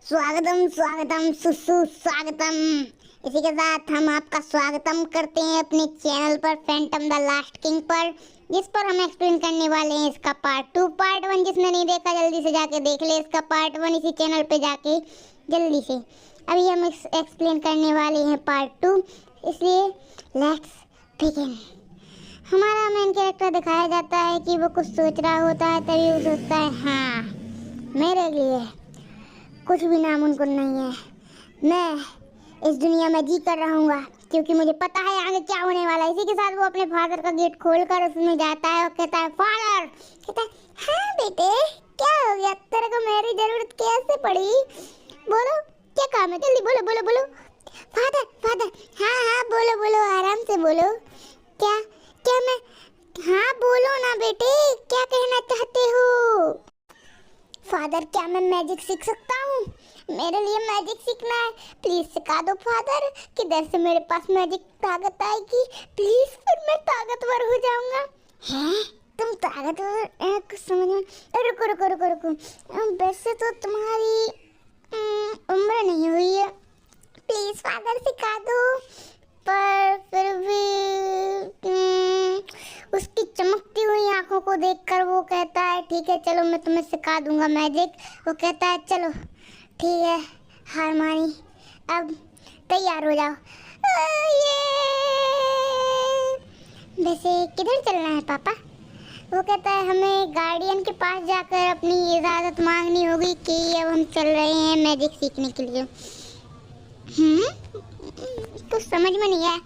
स्वागतम स्वागतम सुस्वागतम। इसी के साथ हम आपका स्वागतम करते हैं अपने चैनल पर फैंटम द लास्ट किंग पर, जिस पर हम एक्सप्लेन करने वाले हैं इसका पार्ट 2। पार्ट 1 जिसने नहीं देखा जल्दी से जाके देख ले इसका पार्ट 1 इसी चैनल पे जाके जल्दी से। अभी हम एक्सप्लेन करने वाले हैं पार्ट 2, इसलिए लेट्स बिगिन। हमारा मेन कैरेक्टर दिखाया जाता है कि वो कुछ सोच रहा होता है, तभी वो सोचता है हाँ मेरे लिए कुछ भी नामुमकिन नहीं है, मैं इस दुनिया में जी कर रहूँगा क्योंकि मुझे पता है आगे क्या होने वाला है। इसी के साथ वो अपने फादर का गेट खोलकर उसमें जाता है और कहता है फादर, कहता है हाँ बेटे क्या हो गया, तेरे को मेरी जरूरत कैसे पड़ी, बोलो क्या काम है, जल्दी बोलो बोलो बोलो। फादर फादर हाँ हाँ बोलो बोलो आराम से बोलो। क्या क्या मैं, हाँ बोलो ना बेटे क्या कहना चाहते हो। फादर क्या मैं मैजिक सीख सकता हूँ, मेरे लिए मैजिक सीखना है, प्लीज सिखा दो फादर, किधर से मेरे पास मैजिक ताकत आएगी, प्लीज फिर मैं ताकतवर हो जाऊंगा। हैं तुम ताकतवर, कुछ समझ में, रुको रुको रुको रुको, वैसे तो तुम्हारी उम्र नहीं हुई है, प्लीज फादर सिखा दो। पर फिर भी उसकी चमकती हुई आंखों को देखकर वो कहता है ठीक है चलो मैं तुम्हें सिखा दूंगा मैजिक। वो कहता है चलो ठीक है, हार मानी, अब तैयार हो जाओ। ये वैसे किधर चलना है पापा। वो कहता है हमें गार्डियन के पास जाकर अपनी इजाज़त मांगनी होगी कि अब हम चल रहे हैं मैजिक सीखने के लिए। कुछ समझ में नहीं आया,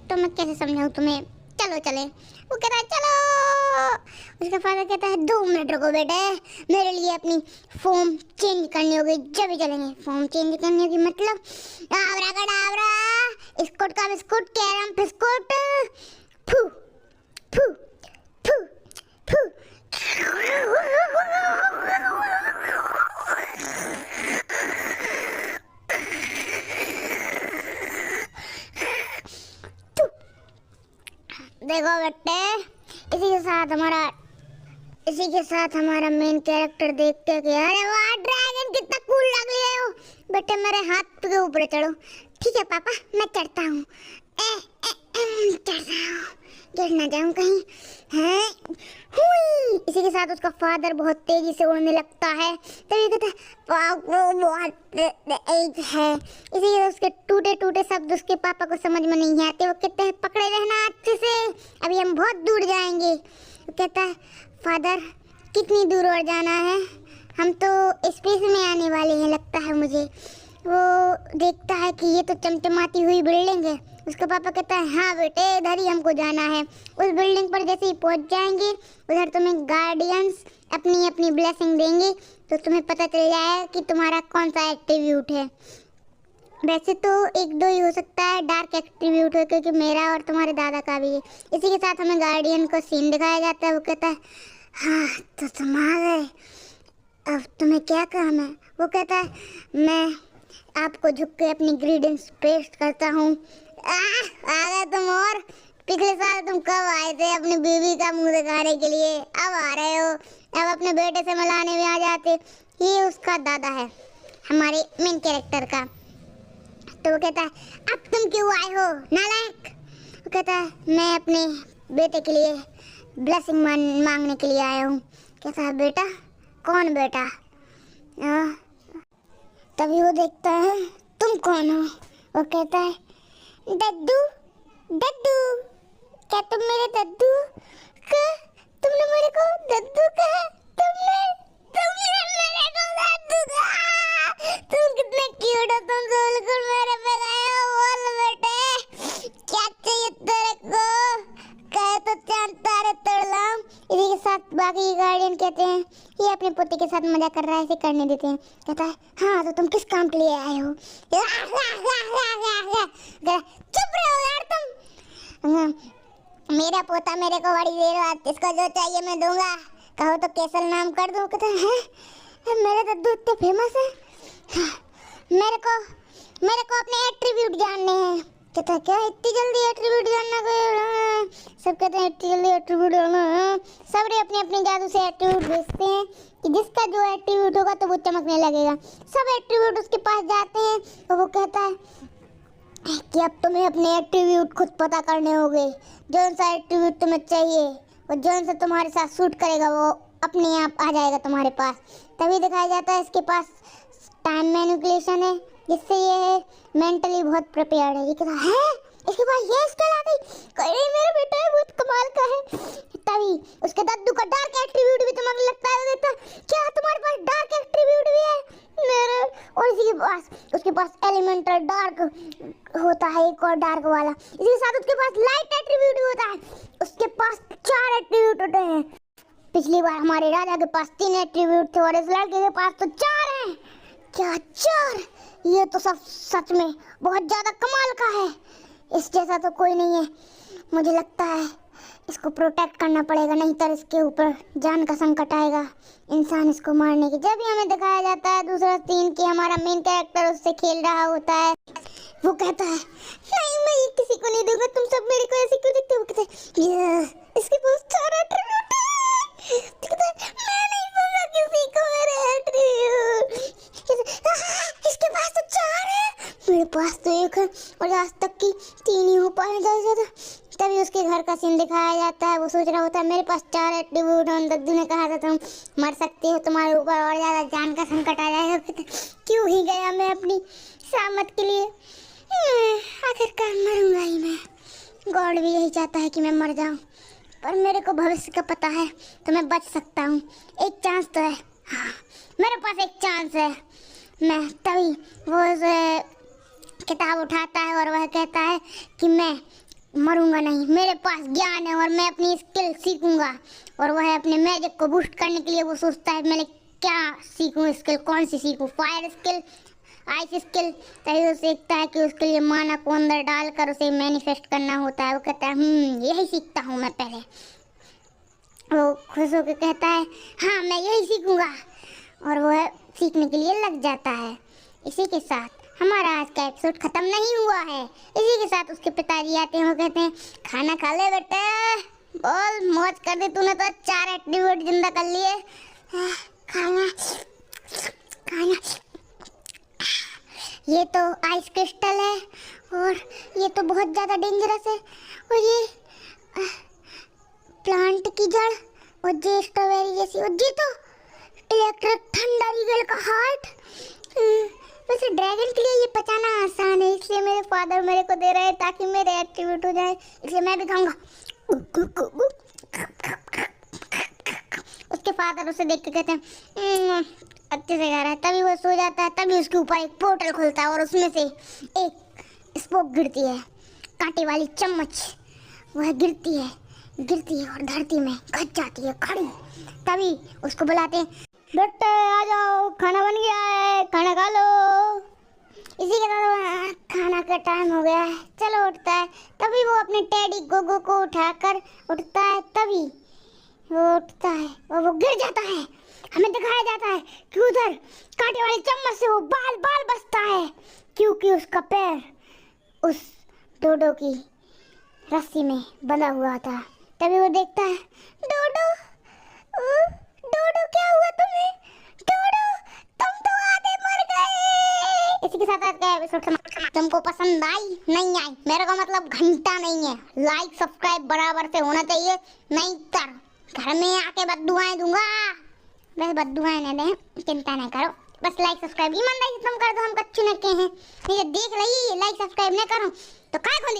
तो मैं कैसे समझाऊँ तुम्हें, चलो चले। वो कहता है चलो। उसका फादर कहता है 2 मिनट रुको बेटे, मेरे लिए अपनी फॉर्म चेंज करनी होगी जब ही चलेंगे। फॉर्म चेंज करनी होगी मतलब आबरा कडाबरा, स्कूट का बिस्कुट, कैरम बिस्कुट, फू फू फू फू। देखो बेटे इसी के साथ हमारा मेन कैरेक्टर देखते हैं कि अरे वाह ड्रैगन कितना कूल लग रहा है। बेटे मेरे हाथ के ऊपर चढ़ो। ठीक है पापा मैं चढ़ता हूँ, चढ़ रहा हूँ, गिर ना जाऊँ कहीं। हैं इसी के साथ उसका फादर बहुत तेजी से उड़ने लगता है, तभी कहता है बहुत तेज है। इसी उसके टूटे टूटे शब्द उसके पापा को समझ में नहीं आते। वो कहते हैं पकड़े रहना अच्छे से, अभी हम बहुत दूर जाएंगे। वो कहता है फादर कितनी दूर और जाना है, हम तो स्पेस में आने वाले हैं लगता है मुझे। वो देखता है कि ये तो चमचमाती हुई बिल्डिंग है। उसका पापा कहता है हाँ बेटे इधर ही हमको जाना है। उस बिल्डिंग पर जैसे ही पहुंच जाएंगे उधर तुम्हें गार्डियंस अपनी अपनी ब्लेसिंग देंगे, तो तुम्हें पता चल जाएगा कि तुम्हारा कौन सा एट्रीब्यूट है। वैसे तो 1-2 ही हो सकता है डार्क एट्रीब्यूट हो, क्योंकि मेरा और तुम्हारे दादा का भी है। इसी के साथ हमें गार्डियन को सीन दिखाया जाता है। वो कहता है हाँ तो तुम आ गए, अब तुम्हें क्या काम है। वो कहता है मैं आपको झुक के अपनी ग्रीटिंग्स पेश करता हूँ। आ गए तुम, और पिछले साल तुम कब आए थे अपनी बीवी का मुंह दिखाने के लिए, अब आ रहे हो, अब अपने बेटे से मिलाने में आ जाते। ये उसका दादा है हमारे मेन कैरेक्टर का। तो वो कहता है अब तुम क्यों आए हो नालायक। वो कहता है मैं अपने बेटे के लिए ब्लेसिंग मांगने के लिए आया हूँ। कहता है बेटा, कौन बेटा। तभी वो देखता है तुम कौन हो। वो कहता है दद्दू दद्दू, क्या तुम मेरे दद्दू का, तुमने मेरे को दद्दू कहा, तुमने तुमने मेरे को दद्दू कहा। तुम कितने क्यूट हो, तुम तो बिल्कुल मेरे पे गए हो। बोल बेटे क्या चाहिए तेरे को, कहे तो चांद तारे तोड़ लाऊं। इसी के साथ बाकी गार्डियन कहते हैं ये अपने पोते के साथ मजा कर रहा है, इसे करने देते हैं। कहता है हाँ तो तुम किस काम के लिए आए हो। चुप रहो यार तुम, मेरा पोता मेरे को बड़ी देर बाद इसको जो चाहिए मैं दूंगा, कहो तो केसर नाम कर दूं। कहता है मेरे दद्दू इतने फेमस है, मेरे को अपने एट्रीब्यूट जानने हैं। कहता है क्या इतनी जल्दी एट्रीब्यूट जानना कोई, सब कहते हैं इतनी जल्दी एट्रीब्यूट जानना। सब अपने अपने जादू से एट्रीब्यूट भेजते हैं कि जिसका जो एट्रीब्यूट होगा तो वो चमकने लगेगा। सब एट्रीब्यूट उसके पास जाते हैं तो वो कहता है कि अब तुम्हें अपने एट्रीब्यूट खुद पता करने होंगे। जौन सा एट्रीब्यूट तुम्हें चाहिए और जौन सा तुम्हारे साथ सूट करेगा वो अपने आप आ जाएगा तुम्हारे पास। तभी दिखाया जाता है इसके पास टाइम मैनिपुलेशन है, जिससे ये मेंटली बहुत प्रिपेयर्ड है। ये कहता है इसके पास ये स्किल आ गई, अरे मेरा बेटा है बहुत कमाल का है। तभी उसके दादू का डार्क एट्रीब्यूट भी तुम्हें लगता है देता, क्या तुम्हारे पास डार्क एट्रीब्यूट भी है मेरे? और इसी के पास उसके पास एलिमेंटल डार्क होता है, एक और डार्क वाला। इसी के साथ उसके पास लाइट एट्रीब्यूट होता है। उसके पास 4 एट्रीब्यूट होते हैं। पिछली बार हमारे राजा के पास 3 एट्रीब्यूट थे और इस लड़के के पास तो 4 हैं। क्या 4? ये तो सब सच में बहुत ज्यादा कमाल का है। इस जैसा तो कोई नहीं है। मुझे लगता है इसको प्रोटेक्ट करना पड़ेगा, नहीं तो इसके ऊपर जान का संकट आएगा इंसान इसको मारने की। जब भी हमें दिखाया जाता है दूसरा सीन कि हमारा मेन कैरेक्टर उससे खेल रहा होता है, वो कहता है नहीं मैं ये किसी को नहीं दूंगा, तुम सब मेरे को ऐसे क्यों देखते हो? कहते हैं इसके पास 4 एट्रीब्यूट है, मैं नहीं दूंगा किसी को मेरे एट्रीब्यूट। इसके पास तो 4 है, मेरे पास तो 1 है और आज तक की 3 ही हो पाए ज्यादा। तभी उसके घर का सीन दिखाया जाता है। वो सोच रहा होता है मेरे पास 4 एट्रीब्यूट है, दद्दू ने कहा था तुम मर सकती हो, तुम्हारे ऊपर और ज्यादा जान का संकट आ जाएगा। क्यों ही गया मैं अपनी सामत के लिए, आखिरकार मरूंगा ही मैं। गॉड भी यही चाहता है कि मैं मर जाऊं, पर मेरे को भविष्य का पता है तो मैं बच सकता हूँ। एक चांस तो है, हाँ मेरे पास एक चांस है। मैं तभी वो किताब उठाता है और वह कहता है कि मैं मरूंगा नहीं, मेरे पास ज्ञान है और मैं अपनी स्किल सीखूंगा। और वह अपने मैजिक को बूस्ट करने के लिए वो सोचता है मैंने क्या सीखूं, स्किल कौन सी सीखूं, फायर स्किल, आइस स्किल। तभी वो सीखता है कि उसके लिए माना को अंदर डालकर उसे मैनिफेस्ट करना होता है। वो कहता है यही सीखता हूँ मैं पहले। वो खुश होकर कहता है हाँ मैं यही सीखूंगा और वह सीखने के लिए लग जाता है। इसी के साथ हमारा आज का एपिसोड खत्म नहीं हुआ है। इसी के साथ उसके पिताजी आते हैं, वो कहते हैं खाना खा ले बेटे, बोल मौज कर दे, तूने तो 4 एट्रीब्यूट जिंदा कर लिए। खाना खाना, ये तो आइस क्रिस्टल है और ये तो बहुत ज़्यादा डेंजरस है, और ये प्लांट की जड़, और ये स्ट्रॉबेरी जैसी, और ये तो इलेक्ट्रिक थंडर ईगल का हार्ट। वैसे ड्रैगन के लिए ये पचाना आसान है, इसलिए मेरे फादर मेरे को दे रहे हैं ताकि मेरे एक्टिवेट हो जाए, इसलिए मैं भी खाऊंगा। उसके फादर उसे देख के कहते हैं अच्छे से खा रहा है। तभी वो सो जाता है। तभी उसके ऊपर एक पोर्टल खुलता है और उसमें से एक स्पोक गिरती है, कांटे वाली चम्मच। वह गिरती है और धरती में घस जाती है खड़ी। तभी उसको बुलाते हैं बेटे आ जाओ, खाना बन गया है, खाना खा लो। इसी के साथ खाना का टाइम हो गया है, चलो उठता है। तभी वो अपने टेडी गोगो को उठाकर उठता है। तभी वो उठता है और वो गिर जाता है। हमें दिखाया जाता है कि उधर कांटे वाली चम्मच से वो बाल बचता है, क्योंकि उसका पैर उस डोडो की रस्सी में बंधा हुआ था। तभी वो देखता है डोडो, डोडो क्या हुआ तुम्हें? डोडो तुम तो आधे मर गए। इसी के साथ आज का एपिसोड तुमको पसंद आई नहीं आई, मेरे को मतलब घंटा नहीं है, लाइक सब्सक्राइब बराबर से होना चाहिए, नहीं तो घर में आके बद्दुआएं दूंगा। बस बद्दुआएं न दें, चिंता नहीं करो, बस लाइक सब्सक्राइब ईमानदारी से तुम कर दो, हम कच्चे नक्के हैं। ये देख रही लाइक सब्सक्राइब नहीं करूं तो काय खोली।